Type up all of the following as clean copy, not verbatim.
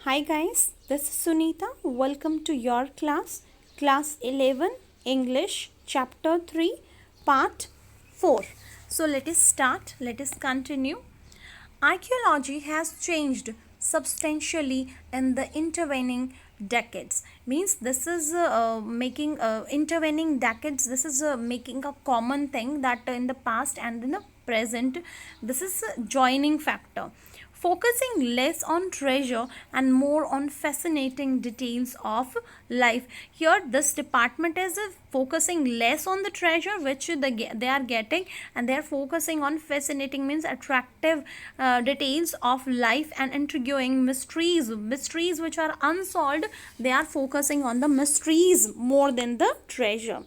Hi guys, this is Sunita. Welcome to your class 11, English, chapter 3, part 4. So let us start, let us continue. Archaeology has changed substantially in the intervening decades. Means this is making intervening decades. This is making a common thing that in the past and in the present, this is a joining factor, focusing less on treasure and more on fascinating details of life. Here this department is focusing less on the treasure which they are getting, and they are focusing on fascinating means attractive details of life and intriguing mysteries which are unsolved. They are focusing on the mysteries more than the treasure.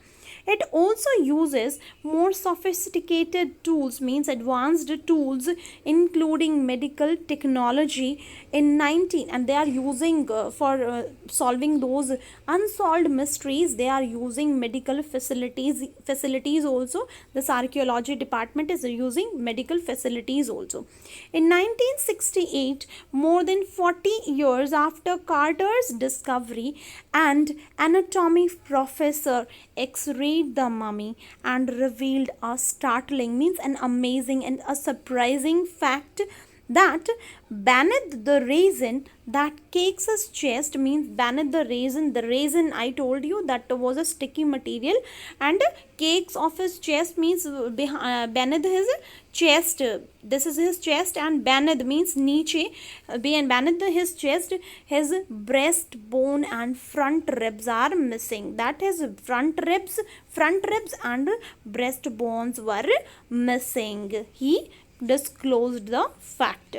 It also uses more sophisticated tools, means advanced tools, including medical technology in 19, and they are using for solving those unsolved mysteries. They are using medical facilities also. This archaeology department is using medical facilities also. In 1968, more than 40 years after Carter's discovery, and anatomy professor x-rayed the mummy and revealed a startling, means an amazing and a surprising fact, that beneath the resin that cakes his chest, means beneath the resin I told you that was a sticky material, and cakes of his chest means beneath his chest. This is his chest, and beneath means niche. Beneath his chest, his breastbone and front ribs are missing. That his front ribs and breastbones were missing. He disclosed the fact.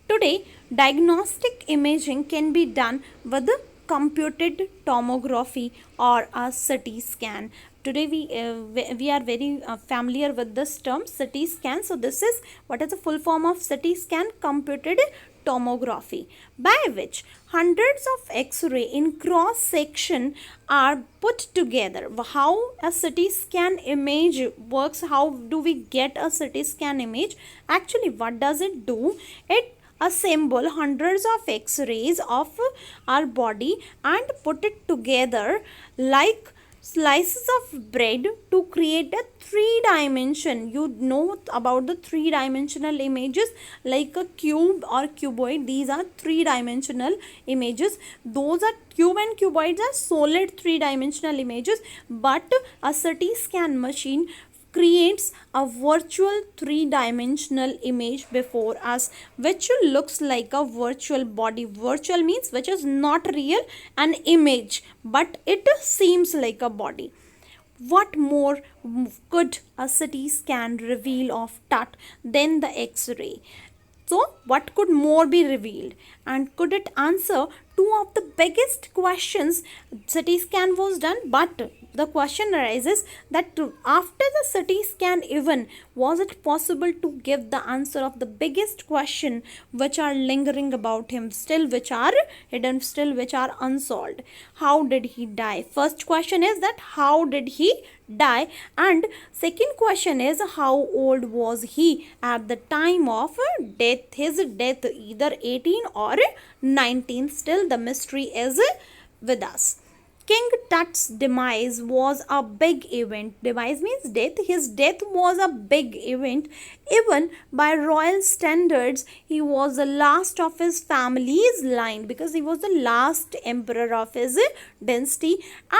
Today, diagnostic imaging can be done with computed tomography or a CT scan. Today we are very familiar with this term CT scan. So this is what is the full form of CT scan? Computed tomography, by which hundreds of X-ray in cross section are put together. How a CT scan image works? How do we get a CT scan image? Actually, what does it do? It assemble hundreds of X-rays of our body and put it together like slices of bread to create a three-dimension. You know about the three-dimensional images like a cube or cuboid. These are three-dimensional images. Those are cube and cuboids are solid three-dimensional images, but a CT scan machine creates a virtual three-dimensional image before us, which looks like a virtual body. Virtual means which is not real, an image, but it seems like a body. What more could a CT scan reveal of TUT than the X-ray? So, what could more be revealed? And could it answer two of the biggest questions? CT scan was done, but the question arises that after the CT scan even, was it possible to give the answer of the biggest question which are lingering about him still, which are hidden still, which are unsolved? How did he die? First question is that how did he die, and second question is how old was he at the time of death, his death, either 18 or 19. Still the mystery is with us. King Tut's demise was a big event. Demise means death. His death was a big event. Even by royal standards, he was the last of his family's line, because he was the last emperor of his dynasty,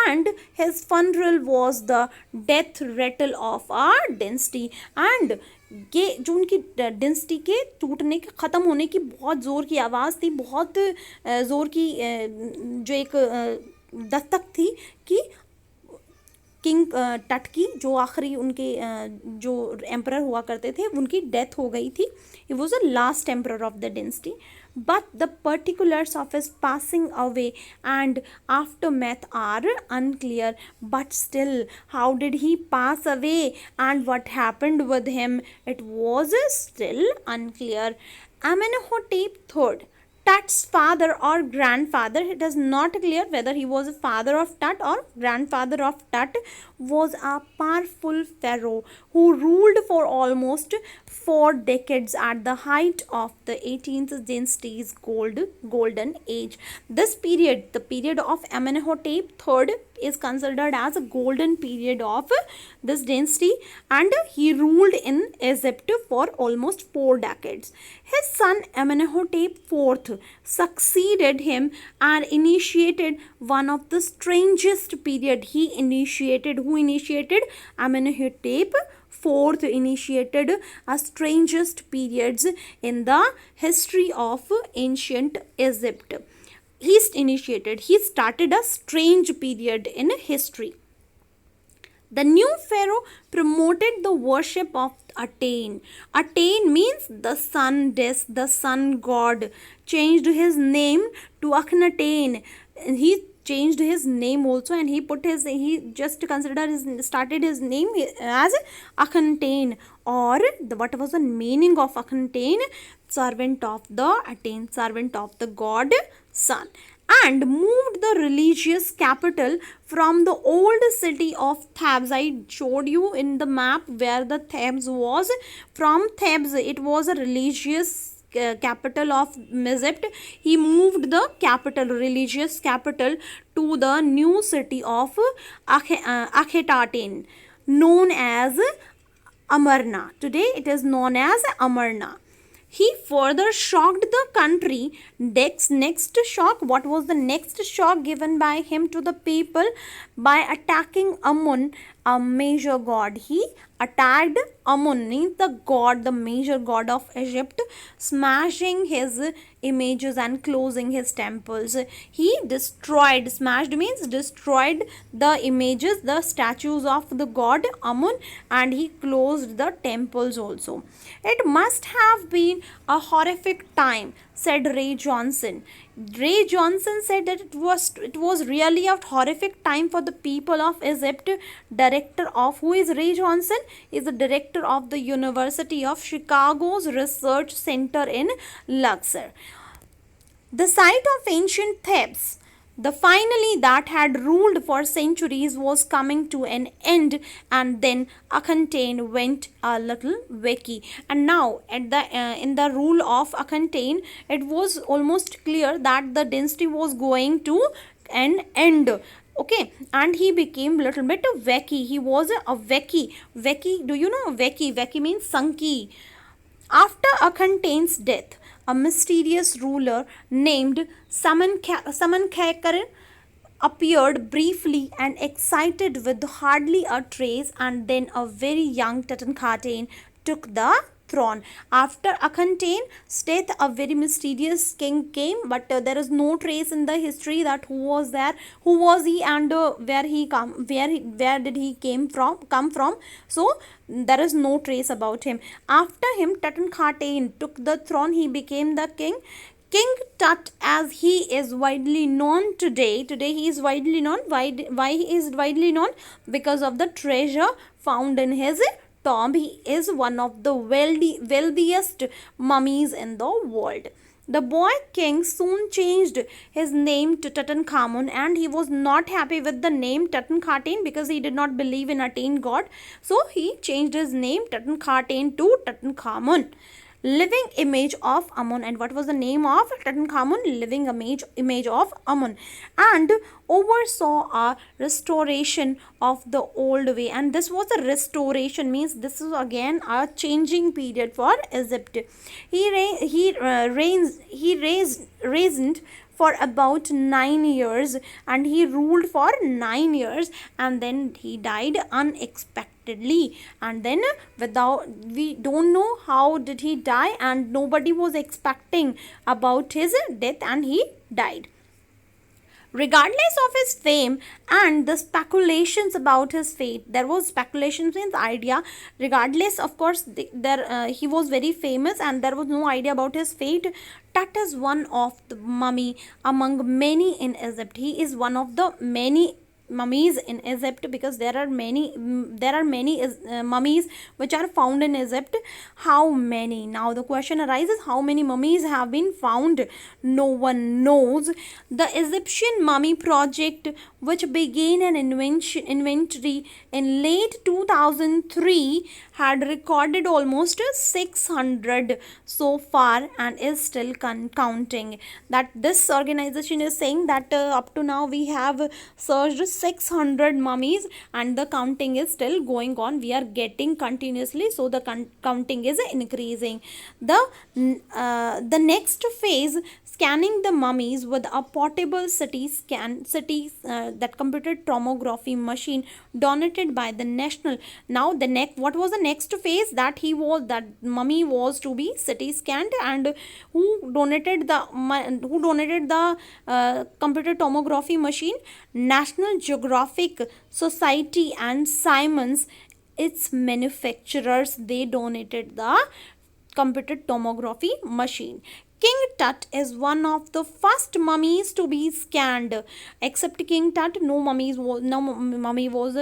and his funeral was the death rattle of our dynasty. And ये जो उनकी density के टूटने के ख़त्म होने की बहुत ज़ोर की आवाज़ थी, बहुत ज़ोर की जो एक दस्तक थी कि किंग टट की, जो आखिरी उनके जो एम्परर हुआ करते थे, उनकी डेथ हो गई थी. He was the last emperor of the density, but the particulars of his passing away and aftermath are unclear. But still, how did he pass away and what happened with him? It was still unclear. Amenhotep III Tut's father or grandfather, it is not clear whether he was a father of Tut or grandfather of Tut, was a powerful pharaoh who ruled for almost 4 decades at the height of the 18th dynasty's golden age. This period, the period of Amenhotep III, is considered as a golden period of this dynasty, and he ruled in Egypt for almost 4 decades. His son Amenhotep IV succeeded him and initiated one of the strangest period. Who initiated? Amenhotep IV initiated a strangest periods in the history of ancient Egypt. He started a strange period in history. The new pharaoh promoted the worship of Aten. Aten means the sun disk, the sun god. Changed his name to Akhenaten. He changed his name also, and he just started his name as Akhenaten, or what was the meaning of Akhenaten? Servant of the Aten, servant of the god sun, and moved the religious capital from the old city of Thebes. I showed you in the map where the Thebes was. From Thebes, it was a religious capital of Egypt. He moved the religious capital, to the new city of Akhetaten, known as Amarna. Today it is known as Amarna. He further shocked the country. Next shock, what was the next shock given by him to the people? By attacking Amun, a major god. He attacked Amun, means the major god of Egypt, smashing his images and closing his temples. He smashed means destroyed the images, the statues of the god Amun, and he closed the temples also. It must have been a horrific time, said Ray Johnson. Ray Johnson said that it was really a horrific time for the people of Egypt. Director of, who is Ray Johnson? Is the director of the University of Chicago's Research Center in Luxor. The site of ancient Thebes, the finally that had ruled for centuries, was coming to an end, and then Akhenaten went a little wacky. And now at the in the rule of Akhenaten, it was almost clear that the dynasty was going to an end. Okay, and he became little bit wacky. He was a wacky. Do you know wacky? Wacky means sunky. After Akhenaten's death, a mysterious ruler named Samenkhkare appeared briefly and excited with hardly a trace, and then a very young Tutankhaten took the throne. After Akhenaten's death, a very mysterious king came, but there is no trace in the history that who was there, who was he, and where did he come from. So there is no trace about him. After him, Tutankhaten took the throne. He became the king. King Tut, as he is widely known today. Today he is widely known. Why he is widely known? Because of the treasure found in his tomb. He is one of the wealthiest mummies in the world. The boy king soon changed his name to Tutankhamun, and he was not happy with the name Tutankhaten because he did not believe in Aten god. So he changed his name Tutankhaten to Tutankhamun, living image of Amun. And what was the name of Tutankhamun? Living image of Amun. And oversaw a restoration of the old way. And this was a restoration, means this is again a changing period for Egypt. He reigned for about 9 years, and he ruled for 9 years, and then he died unexpectedly. And then we don't know how did he die, and nobody was expecting about his death, and he died. Regardless of his fame and the speculations about his fate, there was speculations in the idea. Regardless, of course, he was very famous, and there was no idea about his fate. Tut is one of the mummy among many in Egypt. He is one of the many mummies in Egypt, because there are many mummies which are found in Egypt. How many? Now the question arises, how many mummies have been found? No one knows. The Egyptian mummy project, which began an inventory in late 2003, had recorded almost 600 so far and is still counting. That this organization is saying that up to now we have searched 600 mummies and the counting is still going on. We are getting continuously, so the counting is increasing. The next phase, scanning the mummies with a portable that computer tomography machine donated by the national. Now the next, what was the next phase? That mummy was to be CT scanned, and who donated the computer tomography machine? National Geographic Society and Siemens, its manufacturers, they donated the computer tomography machine. King Tut is one of the first mummies to be scanned. Except King Tut, no mummy was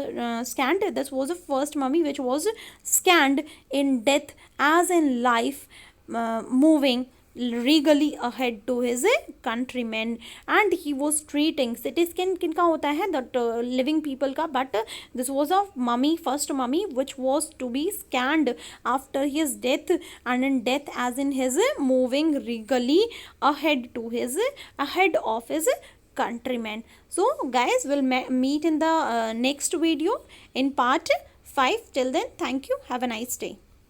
scanned. This was the first mummy which was scanned in death as in life, moving regally ahead to his countrymen, and he was treating CT scan किनका होता है, that living people का, but this was a mummy, first mummy which was to be scanned after his death, and in death as in his moving regally ahead of his countrymen. So guys, we'll meet in the next video in part 5. Till then, thank you, have a nice day.